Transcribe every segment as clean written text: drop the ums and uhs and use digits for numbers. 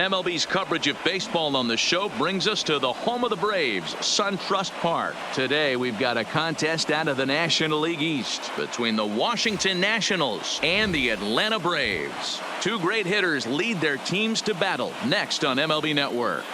MLB's coverage of baseball on the show brings us to the home of the Braves, SunTrust Park. Today we've got a contest out of the National League East between the Washington Nationals and the Atlanta Braves. Two great hitters lead their teams to battle next on MLB Network.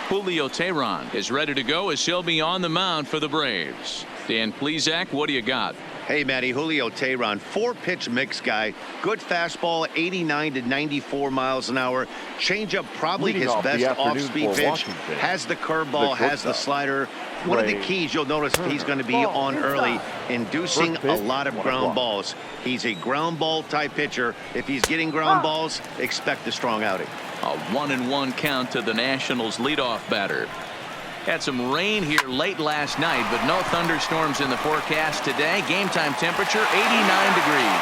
Julio Teheran is ready to go as he'll be on the mound for the Braves. Dan Plesac, what do you got? Hey, Matty, Julio Teheran, 4-pitch mix guy. Good fastball, 89 to 94 miles an hour. Changeup, probably his best off-speed pitch. Has the curveball, has the slider. One of the keys you'll notice he's going to be on early, inducing a lot of ground balls. He's a ground ball type pitcher. If he's getting ground balls, expect a strong outing. A 1-1 count to the Nationals leadoff batter. Had some rain here late last night, but no thunderstorms in the forecast today. Game time temperature 89 degrees.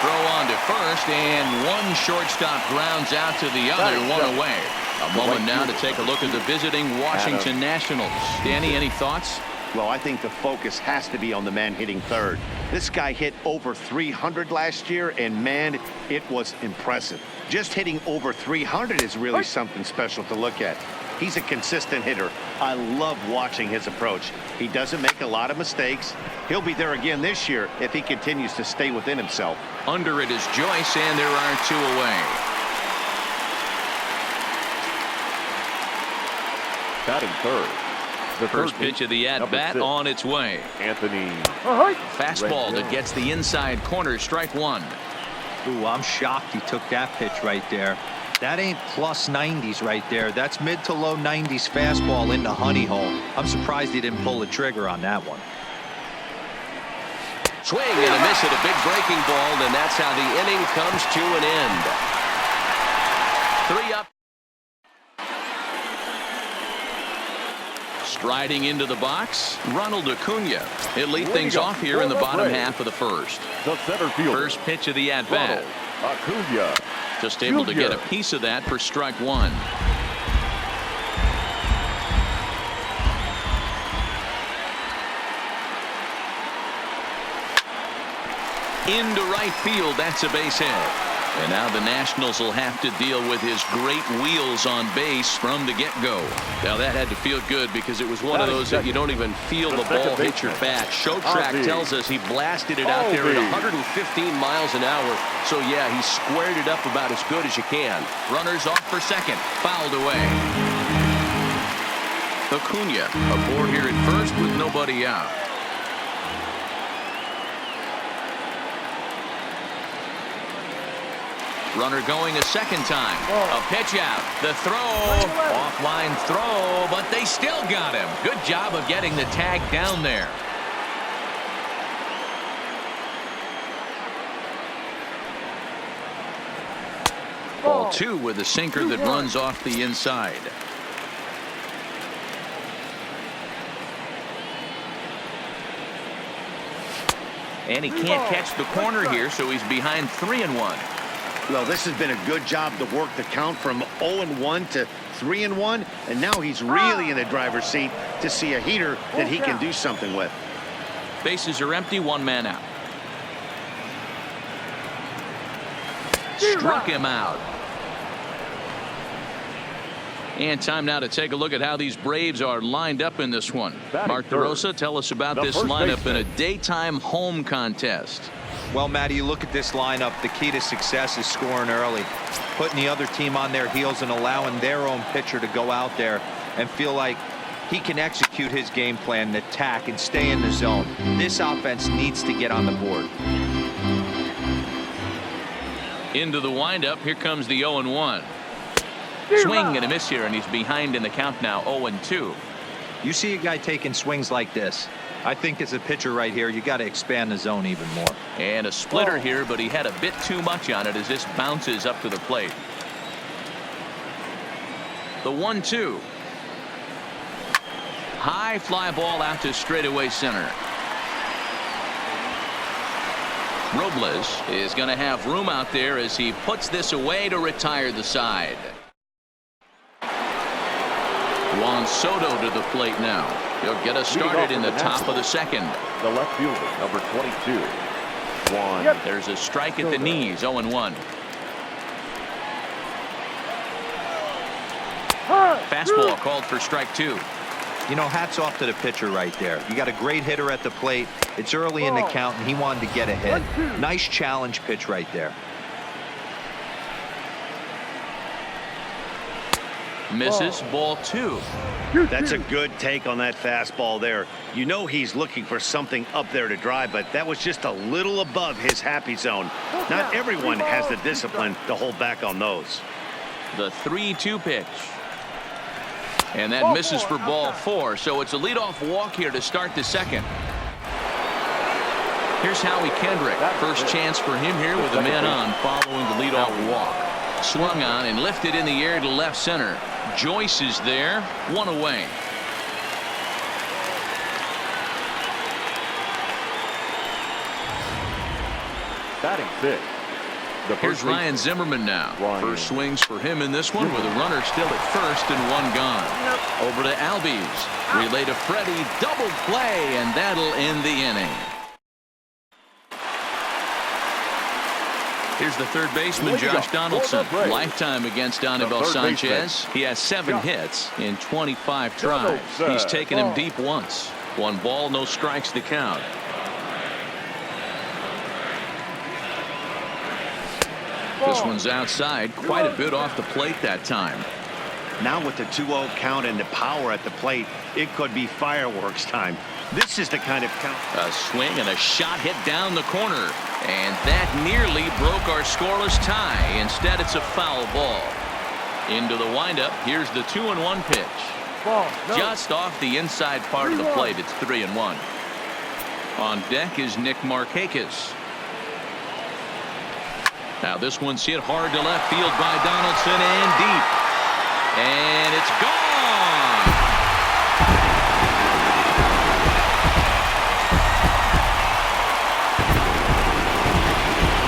Throw on to first, and one shortstop grounds out to the other, one away. A moment now to take a look at the visiting Washington Nationals. Danny, any thoughts? Well, I think the focus has to be on the man hitting third. This guy hit over 300 last year, and man, it was impressive. Just hitting over 300 is really something special to look at. He's a consistent hitter. I love watching his approach. He doesn't make a lot of mistakes. He'll be there again this year if he continues to stay within himself. Under it is Joyce, and there are two away. Batting third. The first pitch of the at-bat on its way. Anthony. Fastball that gets the inside corner, strike one. Ooh, I'm shocked he took that pitch right there. That ain't plus 90s right there. That's mid to low 90s fastball into honey hole. I'm surprised he didn't pull the trigger on that one. Swing and a miss at a big breaking ball, and that's how the inning comes to an end. 3 up. Striding into the box, Ronald Acuna. He'll lead things off here in the bottom half of the first. The center fielder. First pitch of the at-bat. Acuna. Just able to get a piece of that for strike one. Into right field, that's a base hit. And now the Nationals will have to deal with his great wheels on base from the get-go. Now that had to feel good because it was one of those that you don't even feel the ball hit your bat. Show track tells us he blasted it out there at 115 miles an hour. So yeah, he squared it up about as good as you can. Runners off for second, fouled away. Acuna aboard here at first with nobody out. Runner going a second time. A pitch out. The throw. Offline throw, but they still got him. Good job of getting the tag down there. Ball 2 with a sinker that runs off the inside. And he can't catch the corner here, so he's behind 3-1. Well, this has been a good job to work the count from 0-1 to 3-1, and now he's really in the driver's seat to see a heater that he can do something with. Bases are empty, one man out. Struck him out. And time now to take a look at how these Braves are lined up in this one. Mark DeRosa, tell us about this lineup in a daytime home contest. Well, Matty, you look at this lineup, the key to success is scoring early, putting the other team on their heels and allowing their own pitcher to go out there and feel like he can execute his game plan and attack and stay in the zone. This offense needs to get on the board. Into the windup, here comes the 0-1. Swing and a miss here, and he's behind in the count now, 0-2. You see a guy taking swings like this. I think as a pitcher right here, you got to expand the zone even more. And a splitter here, but he had a bit too much on it as this bounces up to the plate. The 1-2. High fly ball out to straightaway center. Robles is going to have room out there as he puts this away to retire the side. Juan Soto to the plate now. He'll get us started in the top of the second. The left fielder, number 22. 1. There's a strike at the knees, 0-1. Fastball called for strike 2. You know, hats off to the pitcher right there. You got a great hitter at the plate. It's early in the count, and he wanted to get ahead. Nice challenge pitch right there. Misses, ball 2. That's a good take on that fastball there. You know he's looking for something up there to drive, but that was just a little above his happy zone. Not everyone has the discipline to hold back on those. The 3-2 pitch. And that misses for ball 4, so it's a leadoff walk here to start the second. Here's Howie Kendrick. First chance for him here with a man on following the leadoff walk. Swung on and lifted in the air to left center. Joyce is there, 1 away. Batting 6. Here's Ryan Zimmerman now. First swings for him in this one with a runner still at first and 1 gone. Over to Albies. Relay to Freddie. Double play, and that'll end the inning. Here's the third baseman, Josh Donaldson. Lifetime against Anibal Sanchez. He has 7 hits in 25 tries. He's taken him deep once. 1 ball, no strikes to count. This one's outside, quite a bit off the plate that time. Now with the 2-0 count and the power at the plate, it could be fireworks time. This is the kind of count. A swing and a shot hit down the corner. And that nearly broke our scoreless tie. Instead, it's a foul ball. Into the windup. Here's the 2-1 pitch. Just off the inside part of the plate. It's 3-1. On deck is Nick Markakis. Now this one's hit hard to left field by Donaldson and deep. And it's gone.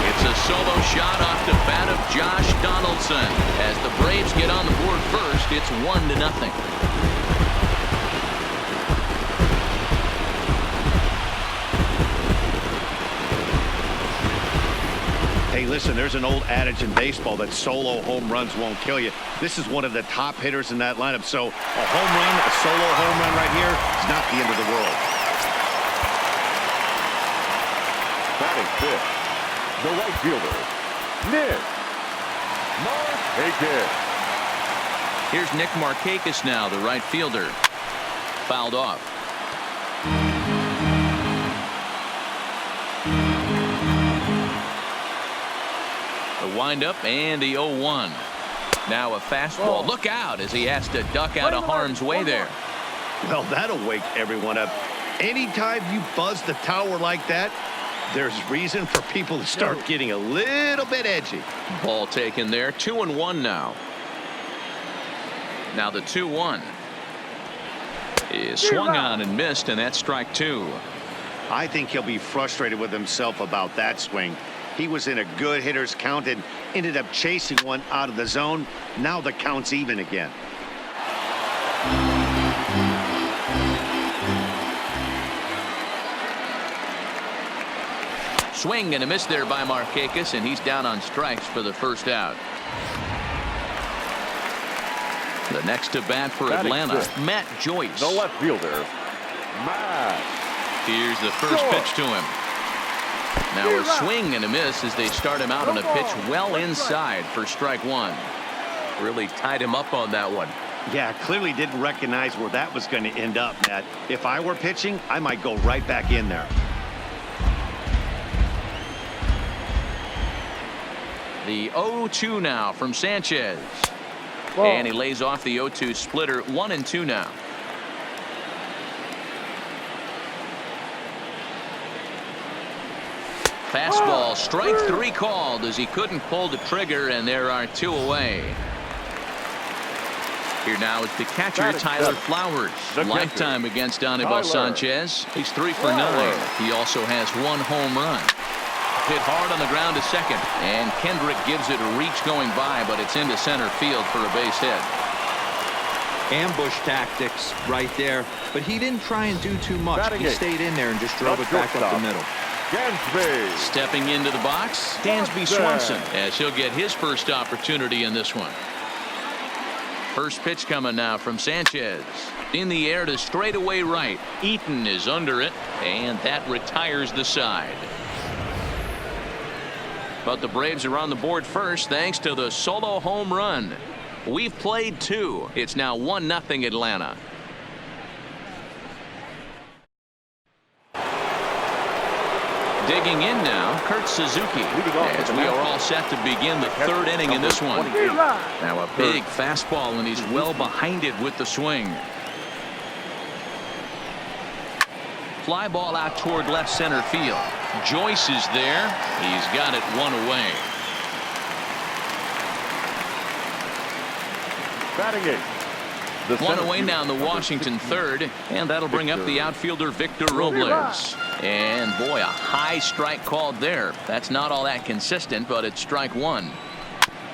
It's a solo shot off the bat of Josh Donaldson. As the Braves get on the board first, it's 1-0. Hey, listen, there's an old adage in baseball that solo home runs won't kill you. This is one of the top hitters in that lineup. So a home run, a solo home run right here is not the end of the world. Batting 5th, the right fielder, Nick Markakis. Here's Nick Markakis now, the right fielder. Fouled off. The windup and the 0-1. Now a fastball. Look out as he has to duck out of harm's way there. Well, that'll wake everyone up. Anytime you buzz the tower like that, there's reason for people to start getting a little bit edgy. Ball taken there. 2-1 now. Now the 2-1 is swung on and missed, and that's strike 2. I think he'll be frustrated with himself about that swing. He was in a good hitter's count and ended up chasing one out of the zone. Now the count's even again. Swing and a miss there by Markakis, and he's down on strikes for the first out. The next to bat for Atlanta, Matt Joyce. The left fielder, Matt. Here's the first pitch to him. Now a swing and a miss as they start him out on a pitch well inside for strike 1. Really tied him up on that one. Yeah, clearly didn't recognize where that was going to end up, Matt. If I were pitching, I might go right back in there. The 0-2 now from Sanchez. And he lays off the 0-2 splitter. 1-2 now. Fastball, strike 3 called as he couldn't pull the trigger, and there are 2 away. Here now is the catcher, Tyler Flowers. Lifetime against Anibal Sanchez. He's 3 for 9. He also has 1 home run. Hit hard on the ground to second, and Kendrick gives it a reach going by, but it's into center field for a base hit. Ambush tactics right there, but he didn't try and do too much. He stayed in there and just drove it back up the middle. Dansby. Stepping into the box, Dansby Swanson, as he'll get his first opportunity in this one. First pitch coming now from Sanchez. In the air to straightaway right. Eaton is under it, and that retires the side. But the Braves are on the board first thanks to the solo home run. We've played 2. It's now 1-0 Atlanta. Digging in now, Kurt Suzuki, as we are all set to begin the 3rd inning in this one. Now a big fastball, and he's well behind it with the swing. Fly ball out toward left center field. Joyce is there. He's got it 1 away. Batting it. 1 away now in the Washington 3rd, and that'll bring up the outfielder Victor Robles. And boy, a high strike called there. That's not all that consistent, but it's strike 1.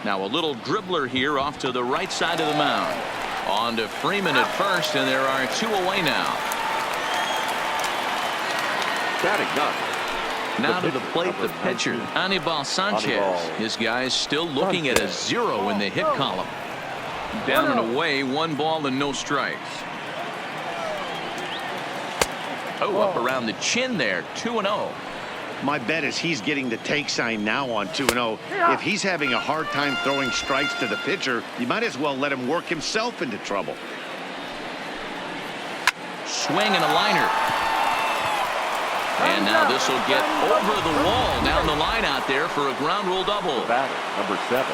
Now a little dribbler here off to the right side of the mound. On to Freeman at first, and there are 2 away now. Batting done. Now to the plate, the pitcher, Anibal Sanchez. His guy's still looking at a 0 in the hit column. Down and away, 1 ball and no strikes. Oh, up around the chin there, 2-0. My bet is he's getting the take sign now on 2-0. If he's having a hard time throwing strikes to the pitcher, you might as well let him work himself into trouble. Swing and a liner. And now this will get over the wall down the line out there for a ground rule double. Batter, number 7.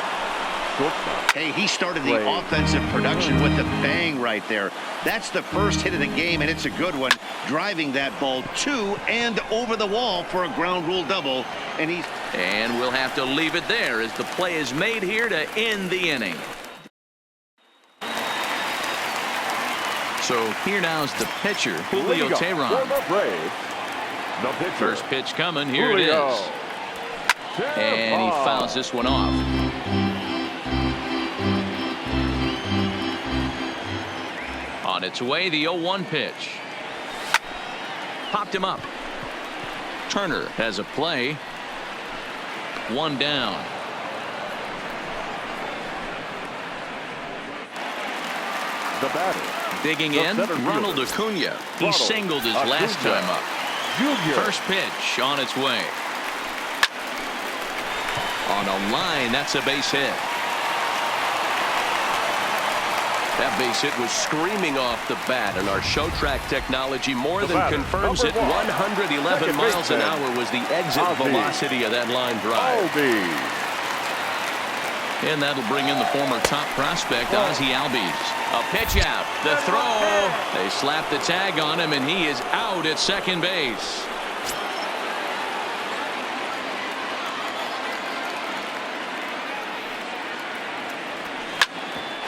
Shortstop. Hey, he started the offensive production with a bang right there. That's the first hit of the game, and it's a good one. Driving that ball to and over the wall for a ground rule double. And we'll have to leave it there as the play is made here to end the inning. So here now is the pitcher, Julio Teheran. First pitch coming. Here it is. And he fouls this one off. On its way, the 0-1 pitch. Popped him up. Turner has a play. 1 down. The batter. Digging in, Ronald Acuna. He singled his last time up. First pitch on its way. On a line, that's a base hit. That base hit was screaming off the bat, and our show track technology more than confirms it. 111 miles an hour was the exit velocity of that line drive. And that'll bring in the former top prospect, Ozzie Albies. A pitch out. The throw. They slap the tag on him, and he is out at second base.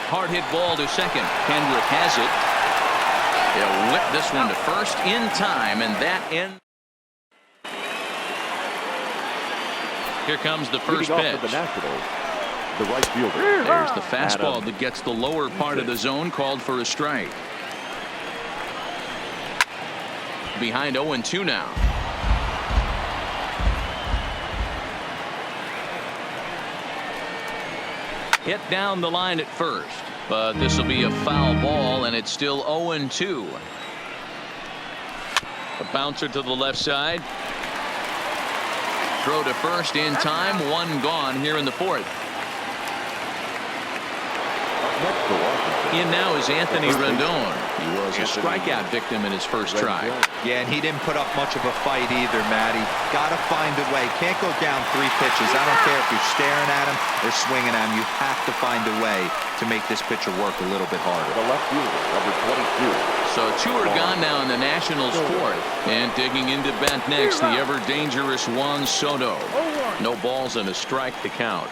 Hard hit ball to second. Kendrick has it. They'll whip this one to first in time, and that ends. Here comes the first pitch. The Nationals, the right fielder. There's the fastball that gets the lower part of the zone, called for a strike. Behind 0-2 now. Hit down the line at first, but this will be a foul ball, and it's still 0-2. A bouncer to the left side. Throw to first in time. 1 gone here in the 4th. In now is Anthony Rendon. He was a strikeout victim in his first try. Yeah, and he didn't put up much of a fight either, Matty. Got to find a way. Can't go down 3 pitches. I don't care if you're staring at him or swinging at him. You have to find a way to make this pitcher work a little bit harder. The left fielder, number 22. So 2 are gone now in the Nationals' 4th. And digging into bat next, the ever-dangerous Juan Soto. No balls and a strike to count.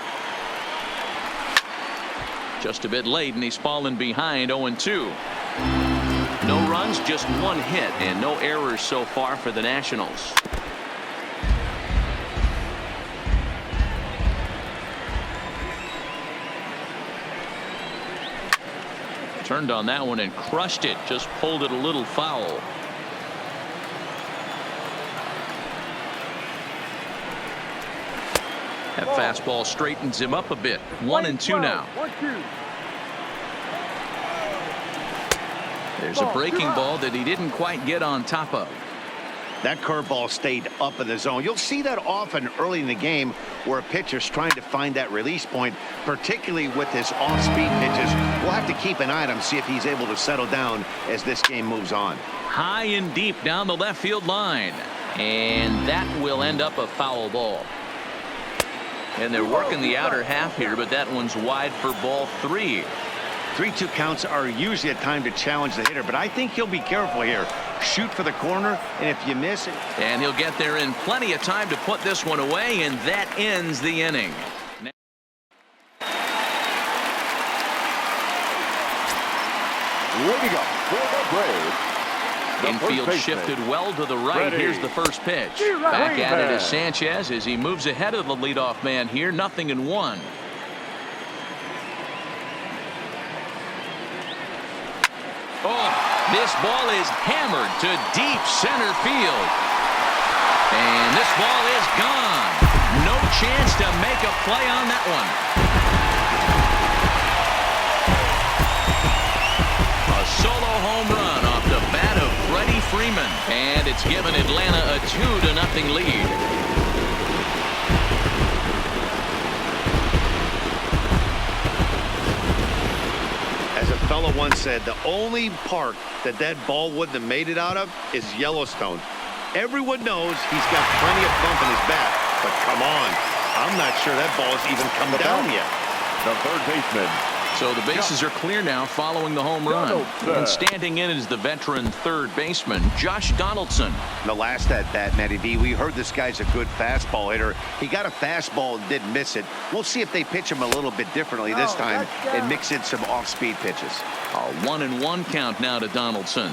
Just a bit late, and he's fallen behind 0-2. No runs, just 1 hit, and no errors so far for the Nationals. Turned on that one and crushed it, just pulled it a little foul. That fastball straightens him up a bit. 1-2 now. There's a breaking ball that he didn't quite get on top of. That curveball stayed up in the zone. You'll see that often early in the game where a pitcher's trying to find that release point, particularly with his off-speed pitches. We'll have to keep an eye on him, see if he's able to settle down as this game moves on. High and deep down the left field line. And that will end up a foul ball. And they're working the outer half here, but that one's wide for ball 3. 3-2 counts are usually a time to challenge the hitter, but I think he'll be careful here. Shoot for the corner, and if you miss it. And he'll get there in plenty of time to put this one away, and that ends the inning. Leading up for the Braves. Infield shifted well to the right. Here's the first pitch. Back at it is Sanchez as he moves ahead of the leadoff man here. 0-1. Oh, this ball is hammered to deep center field. And this ball is gone. No chance to make a play on that one. A solo home run off the bat of Freddie Freeman. And it's given Atlanta a 2-0 lead. As a fellow once said, the only park that ball wouldn't have made it out of is Yellowstone. Everyone knows he's got plenty of bump in his bat, but come on, I'm not sure that ball's even come down yet. The third baseman. So the bases are clear now following the home run. And standing in is the veteran third baseman, Josh Donaldson. The last at bat, Matty D, we heard this guy's a good fastball hitter. He got a fastball and didn't miss it. We'll see if they pitch him a little bit differently this time and mix in some off-speed pitches. A 1-1 count now to Donaldson.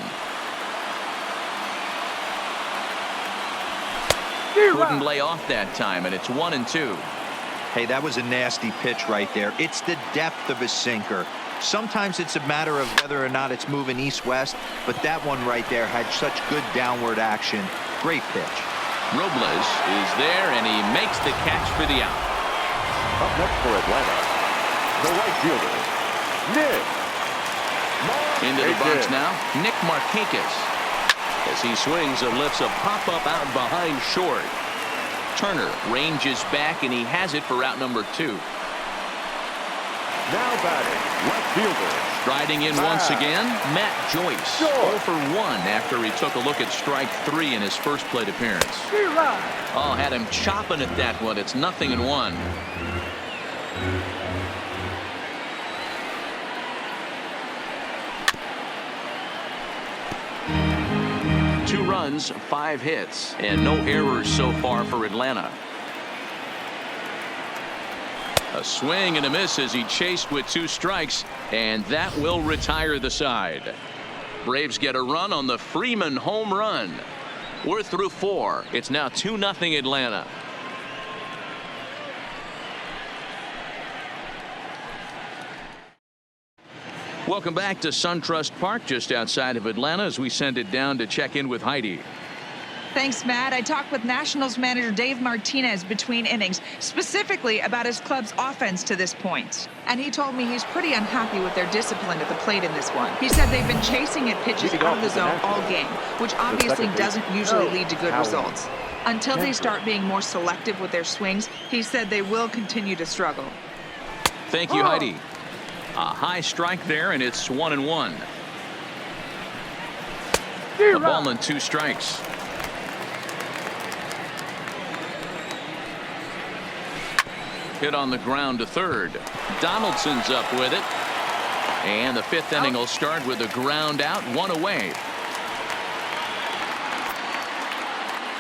Couldn't lay off that time, and it's 1-2. Hey, that was a nasty pitch right there. It's the depth of a sinker. Sometimes it's a matter of whether or not it's moving east-west, but that one right there had such good downward action. Great pitch. Robles is there, and he makes the catch for the out. Up next for Atlanta, the right fielder, Nick Markakis. Into the box now, Nick Markakis. As he swings and lifts a pop-up out behind short. Turner ranges back, and he has it for out number 2. Now batting, left fielder. Striding in once again, Matt Joyce. 0 for 1 after he took a look at strike 3 in his first plate appearance. Oh, had him chopping at that one. It's 0-1. 2 runs, 5 hits, and no errors so far for Atlanta. A swing and a miss as he chased with 2 strikes, and that will retire the side. Braves get a run on the Freeman home run. We're through 4. It's now 2-0 Atlanta. Welcome back to SunTrust Park just outside of Atlanta as we send it down to check in with Heidi. Thanks, Matt. I talked with Nationals manager Dave Martinez between innings, specifically about his club's offense to this point. And he told me he's pretty unhappy with their discipline at the plate in this one. He said they've been chasing at pitches out of the zone all game, which obviously doesn't usually lead to good results. Until they start being more selective with their swings, he said they will continue to struggle. Thank you, Heidi. A high strike there, and it's 1-1. A ball and 2 strikes. Hit on the ground to third. Donaldson's up with it. And the 5th inning will start with a ground out, 1 away.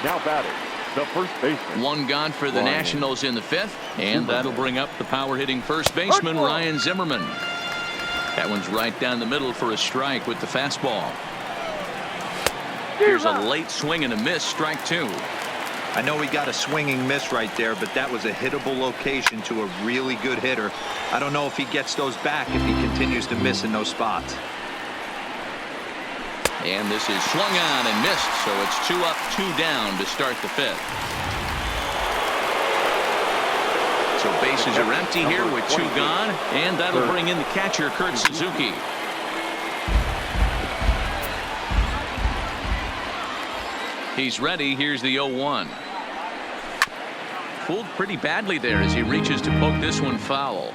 Now batting, the first baseman. 1 gone for the Nationals in the 5th. And that'll bring up the power-hitting first baseman, Ryan Zimmerman. That one's right down the middle for a strike with the fastball. Here's a late swing and a miss, strike 2. I know he got a swinging miss right there, but that was a hittable location to a really good hitter. I don't know if he gets those back if he continues to miss in those spots. And this is swung on and missed, so it's 2 up, 2 down to start the 5th. So bases are empty here with 2 gone, and that'll bring in the catcher, Kurt Suzuki. He's ready. Here's the 0-1. Fooled pretty badly there as he reaches to poke this one foul.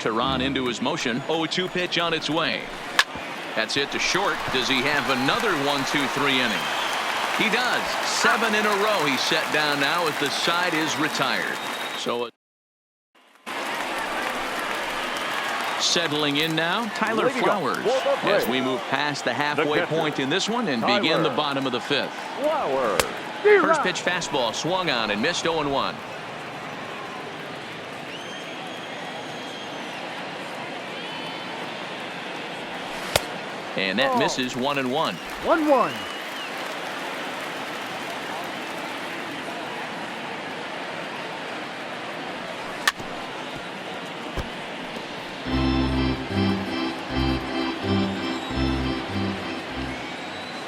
Tehran into his motion. 0-2 pitch on its way. That's hit to short. Does he have another 1-2-3 inning? He does. 7 in a row he's set down now as the side is retired. So settling in now, Tyler Flowers, as we move past the halfway point in this one and begin the bottom of the 5th. First pitch fastball swung on and missed. 0-1. And that misses. 1-1. 1-1.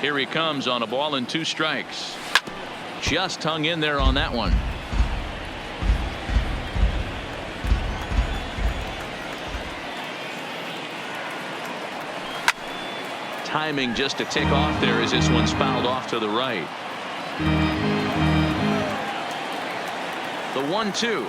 Here he comes on a ball and 2 strikes. Just hung in there on that one. Timing just a tick off there as this one's fouled off to the right. The 1-2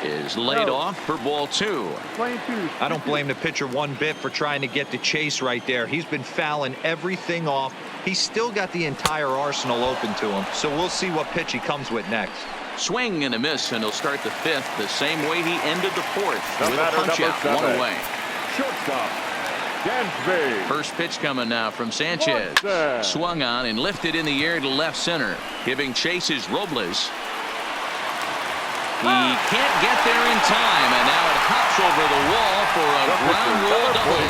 is laid off for ball 2. I don't blame the pitcher one bit for trying to get the chase right there. He's been fouling everything off. He's still got the entire arsenal open to him. So we'll see what pitch he comes with next. Swing and a miss, and he'll start the 5th the same way he ended the 4th with a punch out. 1 away. Shortstop. First pitch coming now from Sanchez. Swung on and lifted in the air to left center. Giving chase is Robles. He can't get there in time, and now it hops over the wall for a ground rule double.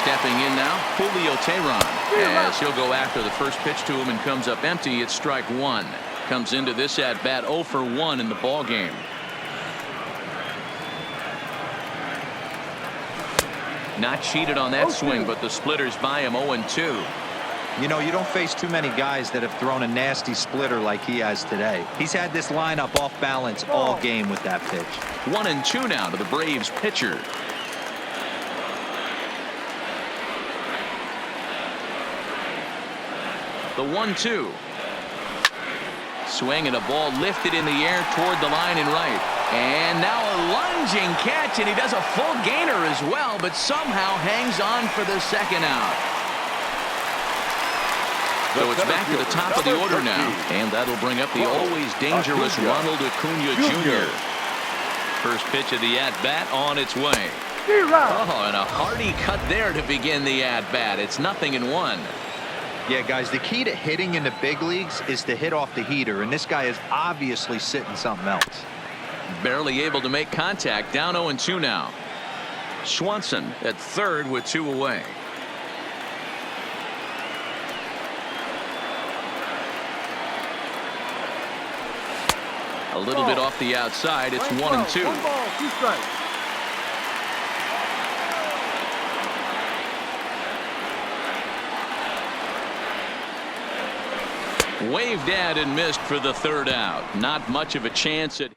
Stepping in now, Julio Tehran, as he'll go after the first pitch to him and comes up empty. It's strike 1. Comes into this at bat 0 for 1 in the ball game. Not cheated on that swing, but the splitters by him. 0-2. You know, you don't face too many guys that have thrown a nasty splitter like he has today. He's had this lineup off balance all game with that pitch. 1-2 now to the Braves pitcher. The 1-2. Swing and a ball lifted in the air toward the line and right. And now a lunging catch, and he does a full gainer as well, but somehow hangs on for the second out. So it's back to the top of the order now, and that'll bring up the always dangerous Ronald Acuna Jr. First pitch of the at-bat on its way. Oh, and a hearty cut there to begin the at-bat. It's 0-1. Yeah, guys, the key to hitting in the big leagues is to hit off the heater, and this guy is obviously sitting something else. Barely able to make contact. Down 0-2 now. Swanson at third with 2 away. A little bit off the outside. It's 1-2. 1 ball, 2 strikes. Waved at and missed for the 3rd out. Not much of a chance at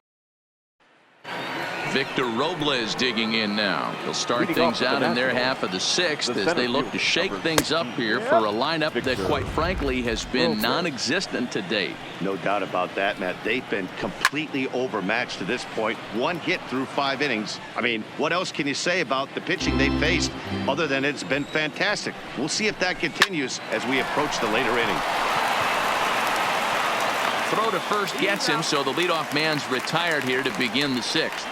Victor Robles digging in now. They'll start things out in their half of the 6th as they look to shake things up here for a lineup that quite frankly has been non-existent to date. No doubt about that, Matt. They've been completely overmatched to this point. 1 hit through 5 innings. I mean, what else can you say about the pitching they faced other than it's been fantastic? We'll see if that continues as we approach the later inning. Throw to first gets him, so the leadoff man's retired here to begin the 6th.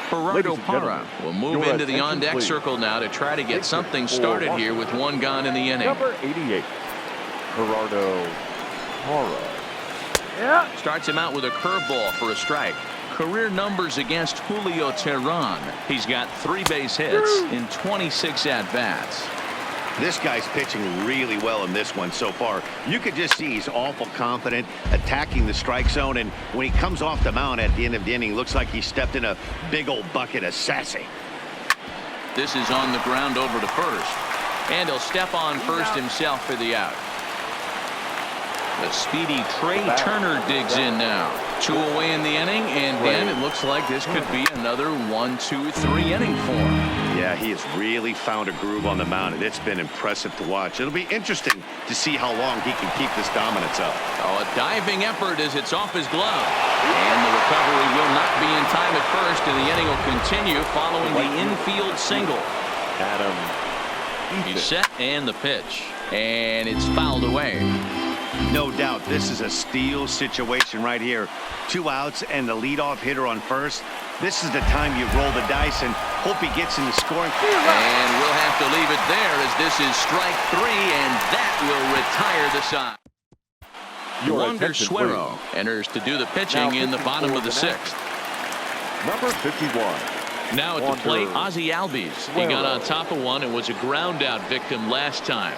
Gerardo Parra will move into the on-deck circle now to try to get something started here with 1 gone in the inning. Number 88, Gerardo Parra. Starts him out with a curveball for a strike. Career numbers against Julio Tehran. He's got 3 base hits in 26 at-bats. This guy's pitching really well in this one so far. You could just see he's awful confident, attacking the strike zone, and when he comes off the mound at the end of the inning, looks like he stepped in a big old bucket of sassy. This is on the ground over to first. And he'll step on first himself for the out. The speedy Trey Turner digs in now. 2 away in the inning, and then it looks like this could be another 1, 2, 3 inning for him. Yeah, he has really found a groove on the mound, and it's been impressive to watch. It'll be interesting to see how long he can keep this dominance up. Oh, a diving effort as it's off his glove. And the recovery will not be in time at first, and the inning will continue following the infield single. Adam. He's set, and the pitch. And it's fouled away. No doubt this is a steal situation right here. 2 outs and the leadoff hitter on first. This is the time you roll the dice and hope he gets in the scoring. And we'll have to leave it there as this is strike 3, and that will retire the side. Wander Suero enters to do the pitching in the bottom of the 6th. Number 51. Now at the plate, Ozzie Albies. He got on top of one and was a ground out victim last time.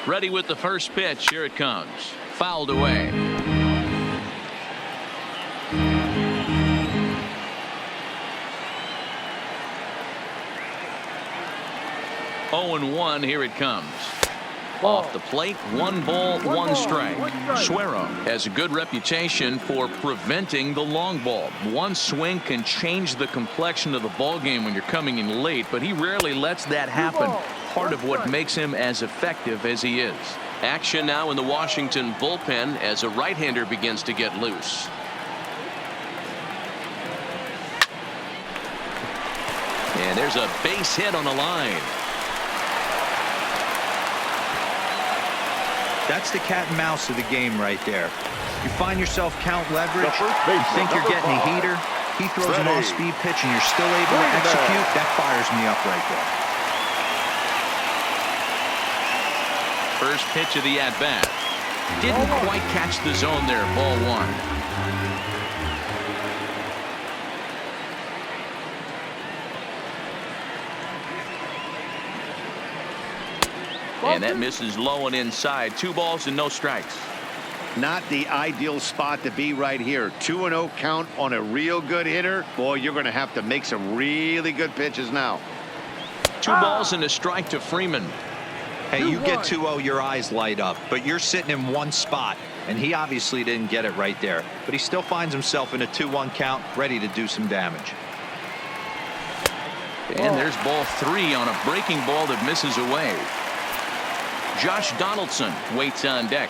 Ready with the first pitch. Here it comes. Fouled away. Oh and 1. Here it comes. Off the plate, 1 ball, 1 strike. Suero has a good reputation for preventing the long ball. One swing can change the complexion of the ball game when you're coming in late, but he rarely lets that happen. Part of what makes him as effective as he is. Action now in the Washington bullpen as a right-hander begins to get loose. And there's a base hit on the line. That's the cat and mouse of the game right there. You find yourself count leverage, you think you're getting a heater, he throws an off-speed pitch and you're still able to execute. That fires me up right there. First pitch of the at-bat. Didn't quite catch the zone there. Ball 1. And that misses low and inside. 2 balls and no strikes. Not the ideal spot to be right here. 2-0 count on a real good hitter. Boy, you're going to have to make some really good pitches now. 2 balls and a strike to Freeman. Hey, you get 2-0, your eyes light up, but you're sitting in one spot, and he obviously didn't get it right there. But he still finds himself in a 2-1 count, ready to do some damage. And there's ball 3 on a breaking ball that misses away. Josh Donaldson waits on deck.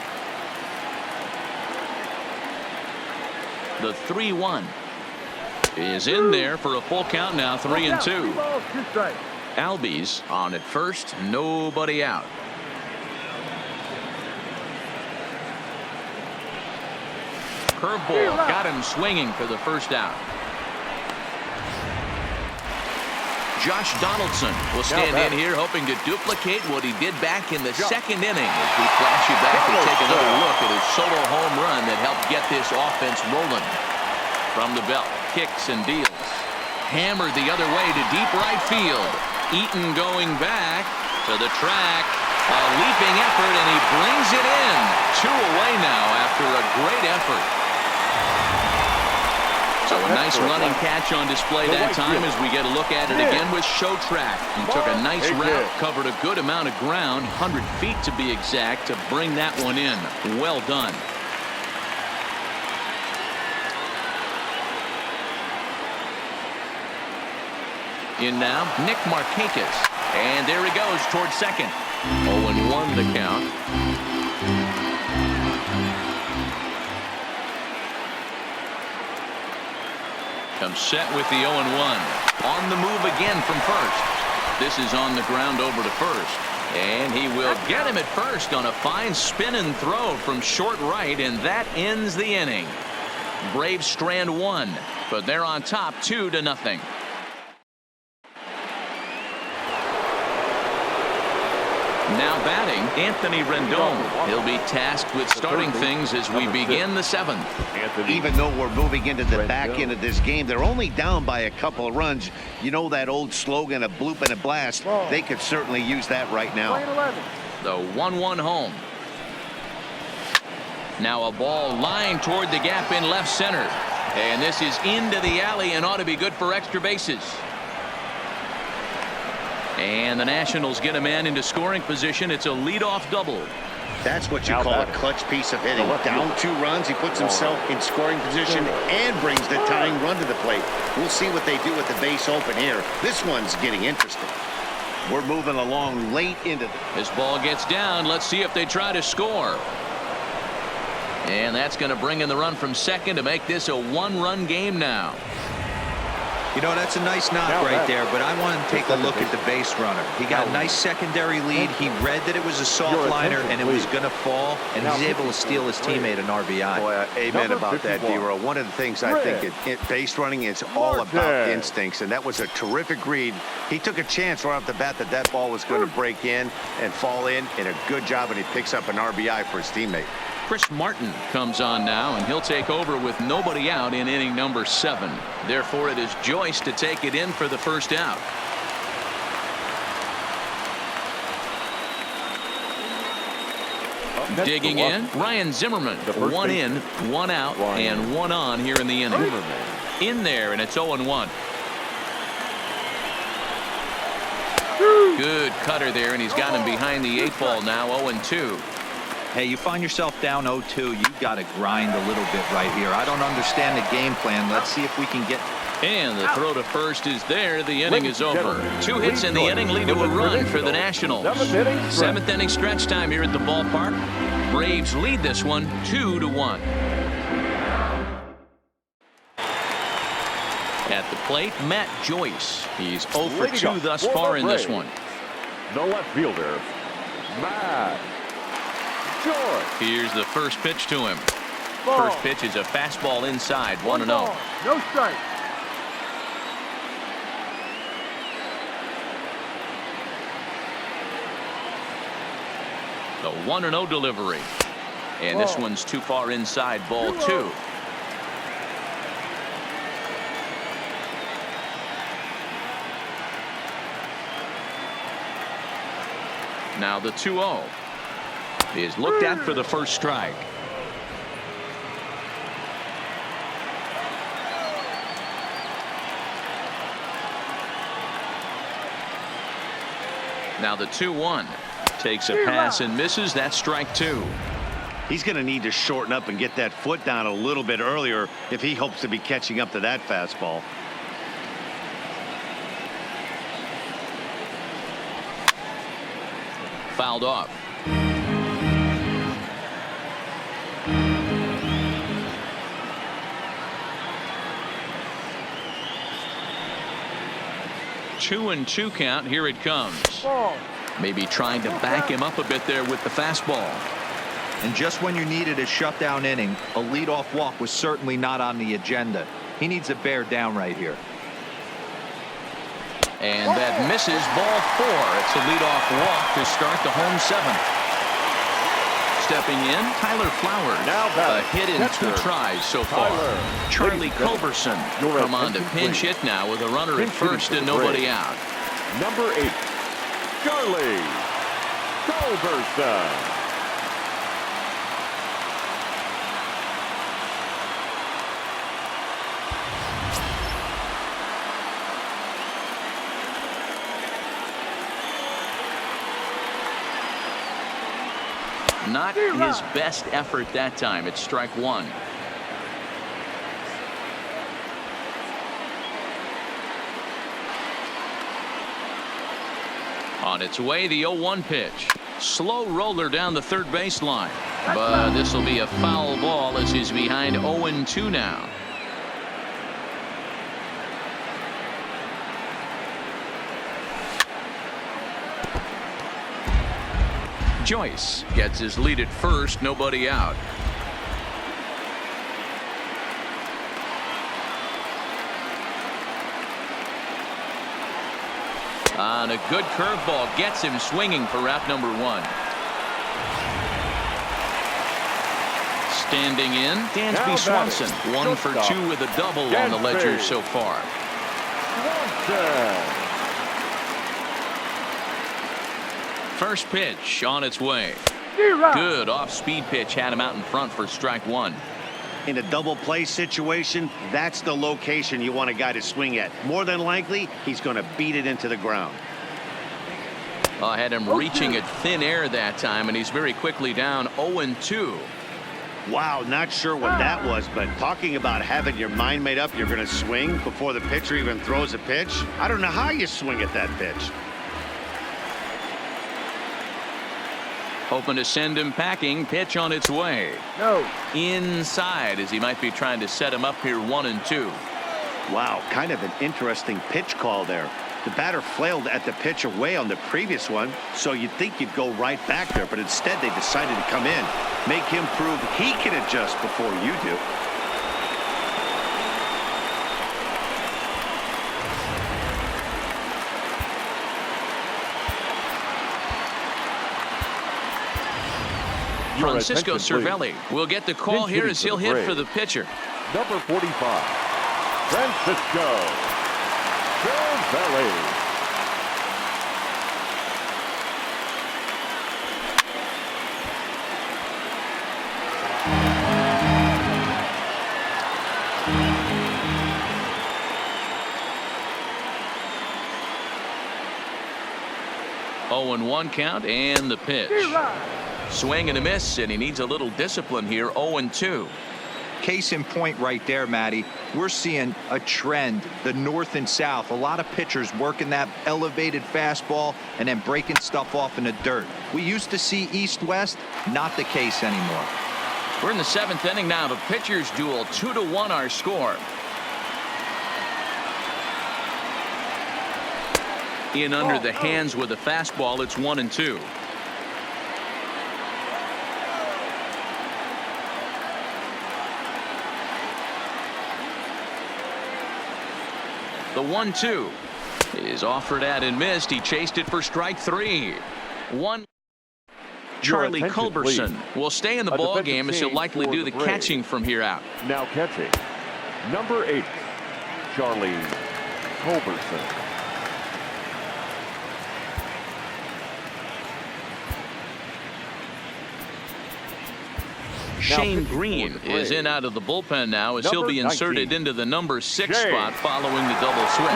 The 3-1 is in there for a full count now. 3-2. Albies on at first, nobody out. Curveball got him swinging for the first out. Josh Donaldson will stand in here hoping to duplicate what he did back in the 2nd inning as we flash you back and take another look at his solo home run that helped get this offense rolling. From the belt, kicks and deals. Hammered the other way to deep right field. Eaton going back to the track. A leaping effort, and he brings it in. 2 away now after a great effort. So a nice running catch on display that time as we get a look at it again with Show Track. He took a nice route, covered a good amount of ground, 100 feet to be exact, to bring that one in. Well done. In now, Nick Markakis. And there he goes towards second. 0-1 the count. Comes set with the 0-1. On the move again from first. This is on the ground over to first. And he will get him at first on a fine spin and throw from short right, and that ends the inning. Braves strand 1, but they're on top 2-0. Now batting, Anthony Rendon. He'll be tasked with starting things as we begin the 7th. Even though we're moving into the back end of this game, they're only down by a couple of runs. You know that old slogan, a bloop and a blast. They could certainly use that right now. The 1-1 home. Now a ball lined toward the gap in left center. And this is into the alley and ought to be good for extra bases. And the Nationals get a man into scoring position. It's a leadoff double. That's what you call a clutch piece of hitting. Down 2 runs, he puts himself in scoring position and brings the tying run to the plate. We'll see what they do with the base open here. This one's getting interesting. We're moving along late into this ball gets down. Let's see if they try to score. And that's going to bring in the run from second to make this a 1-run game now. You know, that's a nice knock right there, but I want to take a look at the base runner. He got a nice secondary lead. He read that it was a soft liner and it was going to fall, and he's able to steal his teammate an RBI. Boy, amen about that, D-Row. One of the things I think base running is all about instincts, and that was a terrific read. He took a chance right off the bat that that ball was going to break in and fall in, and a good job, and he picks up an RBI for his teammate. Chris Martin comes on now, and he'll take over with nobody out in inning number 7. Therefore, it is Joyce to take it in for the first out. Digging in, Ryan Zimmerman. 1 in, 1 out, and 1 on here in the inning. In there, and it's 0-1. Good cutter there, and he's got him behind the 8 ball now, 0-2. Hey, you find yourself down 0-2, you've got to grind a little bit right here. I don't understand the game plan. Let's see if we can get... And the throw to first is there. The inning is over. 2 hits in the inning lead to a run for the Nationals. 7th inning stretch time here at the ballpark. Braves lead this one 2-1. At the plate, Matt Joyce. He's 0 for 2 thus far in this one. The left fielder, Matt Joyce. Here's the first pitch to him. First pitch is a fastball inside, 1-0. No strike. The 1-0 delivery. And this one's too far inside, ball 2. Now the 2-0 is looked at for the first strike. Now the 2-1 takes a pass and misses. That's strike 2. He's going to need to shorten up and get that foot down a little bit earlier if he hopes to be catching up to that fastball. Fouled off. Two and 2 count. Here it comes. Maybe trying to back him up a bit there with the fastball. And just when you needed a shutdown inning, a leadoff walk was certainly not on the agenda. He needs to bear down right here. And that misses, ball 4. It's a leadoff walk to start the home 7th. Stepping in, Tyler Flowers. Now a hit in 2 tries so far. Charlie Culberson come on to pinch hit now with a runner at first and nobody out. Number 8, Charlie Culberson. Not his best effort that time. It's strike 1. On its way, the 0-1 pitch. Slow roller down the third baseline. But this will be a foul ball as he's behind 0-2 now. Joyce gets his lead at first, nobody out. On a good curveball, gets him swinging for out number 1. Standing in, Dansby Swanson. 1 for 2 with a double on the ledger so far. First pitch on its way. Good off-speed pitch had him out in front for strike 1. In a double play situation, that's the location you want a guy to swing at. More than likely, he's going to beat it into the ground. Had him reaching at thin air that time, and he's very quickly down 0-2. Wow, not sure what that was, but talking about having your mind made up, you're going to swing before the pitcher even throws a pitch. I don't know how you swing at that pitch. Hoping to send him packing. Pitch on its way. No. Inside, as he might be trying to set him up here 1-2. Wow, kind of an interesting pitch call there. The batter flailed at the pitch away on the previous one, so you'd think you'd go right back there, but instead they decided to come in, make him prove he can adjust before you do. Francisco Cervelli will get the call here as he'll hit for the pitcher. Number 45, Francisco Cervelli. Oh, 0-1 count, and the pitch. Swing and a miss, and he needs a little discipline here. 0-2. Case in point right there, Matty. We're seeing a trend, the north and south. A lot of pitchers working that elevated fastball and then breaking stuff off in the dirt. We used to see east-west, not the case anymore. We're in the 7th inning now. The pitchers duel. 2-1 our score. In under the hands with a fastball. It's 1-2. The 1-2 is offered at and missed. He chased it for strike 3. Charlie Culberson will stay in the ball game as he'll likely do the catching from here out. Now catching, number 8, Charlie Culberson. Shane Green is in out of the bullpen now as he'll be inserted into the number 6 spot following the double switch.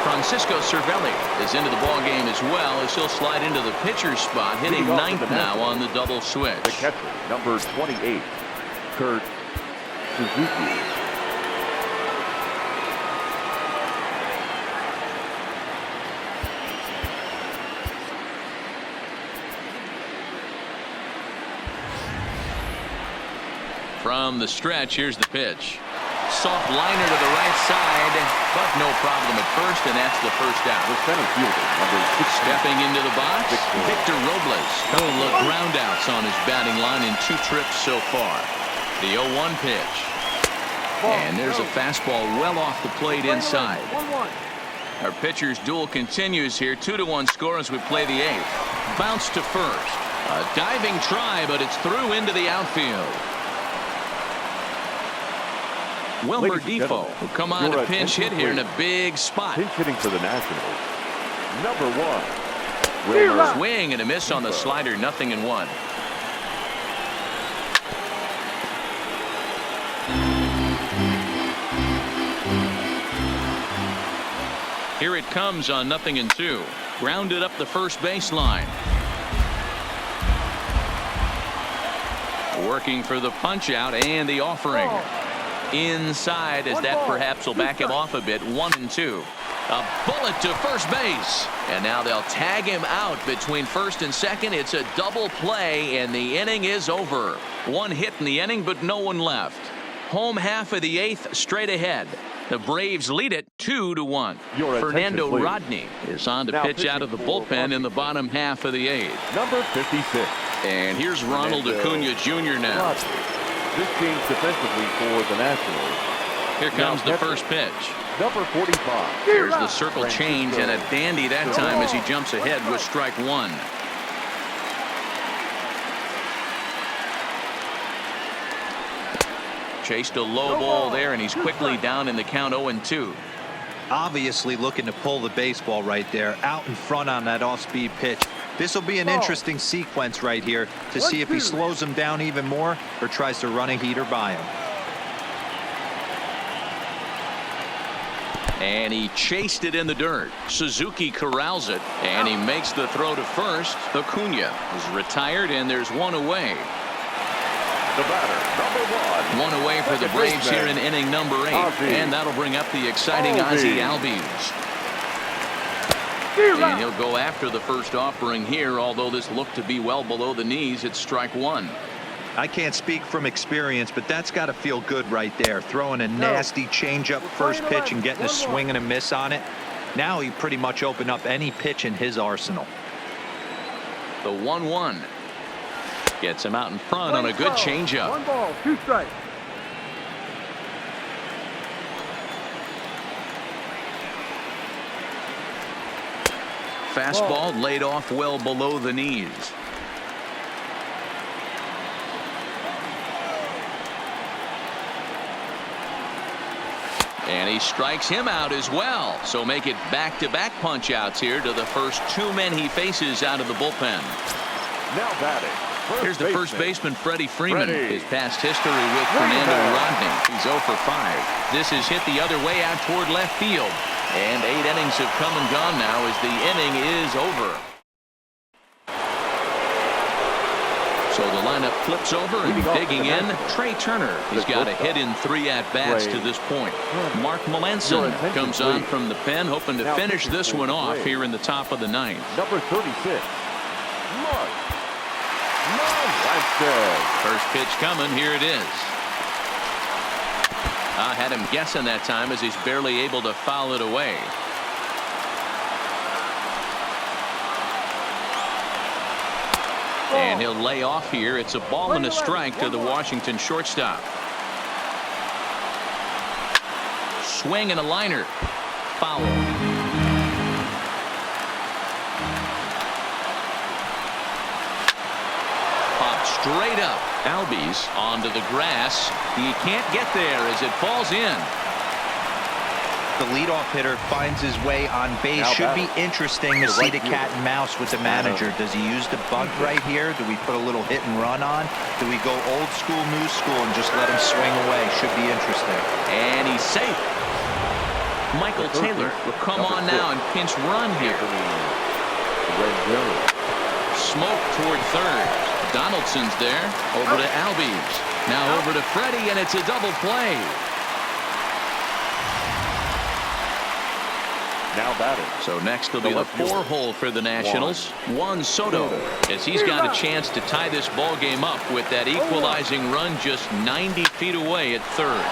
Francisco Cervelli is into the ball game as well as he'll slide into the pitcher's spot, hitting 9th now on the double switch. The catcher, number 28, Kurt Suzuki. From the stretch, here's the pitch. Soft liner to the right side, but no problem at first, and that's the first out. The center fielder, number 6. Stepping into the box, Victor Robles. Couple of ground outs on his batting line in 2 trips so far. The 0-1 pitch. And there's a fastball well off the plate inside. Our pitcher's duel continues here. 2-1 score as we play the 8th. Bounce to first. A diving try, but it's through into the outfield. Wilmer Defoe will come on to pinch hit here in a big spot. Pinch hitting for the Nationals. Number 1. Wilmer. Swing and a miss on the slider. 0-1. Here it comes on 0-2. Grounded up the first baseline. Working for the punch out and the offering. Inside as that perhaps will back him off a bit. 1-2. A bullet to first base. And now they'll tag him out between first and second. It's a double play and the inning is over. 1 hit in the inning, but no one left. Home half of the 8th straight ahead. The Braves lead it 2-1. Fernando Rodney is on to pitch out of the bullpen in the bottom half of the 8th. Number 56. And here's Ronald Acuna Jr. now. This change defensively for the Nationals. Here comes the first pitch. Number 45. Here's the circle change and a dandy that time as he jumps ahead with strike 1. Chased a low ball there, and he's quickly down in the count. 0-2. Obviously looking to pull the baseball right there out in front on that off-speed pitch. This will be an interesting sequence right here to see if he slows him down even more or tries to run a heater by him. And he chased it in the dirt. Suzuki corrals it, and he makes the throw to first. Acuna is retired, and there's one away. The batter, number 1. One away for the Braves here in inning number 8. And that'll bring up the exciting Ozzie Albies. And he'll go after the first offering here, although this looked to be well below the knees. It's strike 1. I can't speak from experience, but that's got to feel good right there. Throwing a nasty changeup first pitch and getting a swing and a miss on it. Now he pretty much opened up any pitch in his arsenal. The 1-1 gets him out in front on a good changeup. 1 ball, 2 strikes. Fastball laid off well below the knees. And he strikes him out as well. So make it back-to-back punch-outs here to the first 2 men he faces out of the bullpen. Now batting. Here's the first baseman, Freddie Freeman. His past history with Fernando Rodney. He's 0 for 5. This is hit the other way out toward left field. And 8 innings have come and gone now as the inning is over. So the lineup flips over and digging in, Trey Turner. He's got a hit in 3 at-bats to this point. Mark Melanson comes on from the pen, hoping to finish this one off here in the top of the 9th. Number 36, Mark. First pitch coming. Here it is. I had him guessing that time as he's barely able to foul it away. And he'll lay off here. It's a ball and a strike to the Washington shortstop. Swing and a liner. Foul. Pop straight up. Albies onto the grass. He can't get there as it falls in. The leadoff hitter finds his way on base. Should be interesting to see the cat and mouse with the manager. Does he use the bunt right here? Do we put a little hit and run on? Do we go old school, new school, and just let him swing away? Should be interesting. And he's safe. Michael Taylor will come on now and pinch run here. Smoke toward third. Donaldson's there. Over to Albies. Now over to Freddie, and it's a double play. Now batting. So next will be the 4-hole for the Nationals. Juan Soto, as he's got a chance to tie this ball game up with that equalizing run just 90 feet away at third.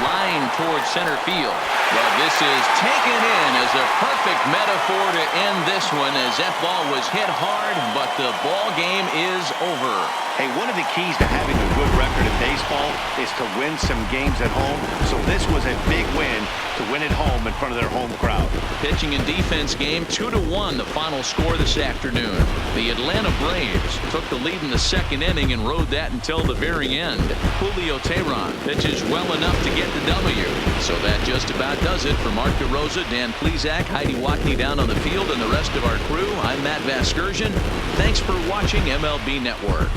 Line towards center field. But this is taken in as a perfect metaphor to end this one, as that ball was hit hard, but the ball game is over. Hey, one of the keys to having a good record in baseball is to win some games at home. So this was a big win to win at home in front of their home crowd. Pitching and defense game 2-1 the final score this afternoon. The Atlanta Braves took the lead in the 2nd inning and rode that until the very end. Julio Teheran pitches well enough to get the W. So that just about does it for Mark DeRosa, Dan Plesac, Heidi Watney down on the field, and the rest of our crew. I'm Matt Vasgersian. Thanks for watching MLB Network.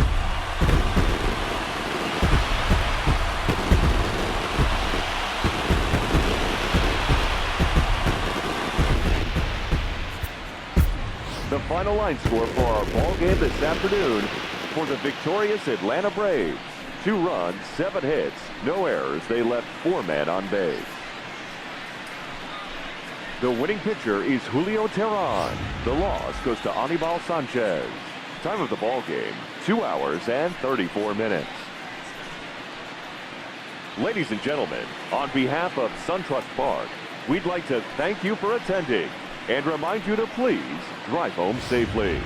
The final line score for our ball game this afternoon for the victorious Atlanta Braves. 2 runs, 7 hits, no errors. They left 4 men on base. The winning pitcher is Julio Teheran. The loss goes to Anibal Sanchez. Time of the ball game, 2 hours and 34 minutes. Ladies and gentlemen, on behalf of SunTrust Park, we'd like to thank you for attending and remind you to please drive home safely.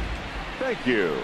Thank you.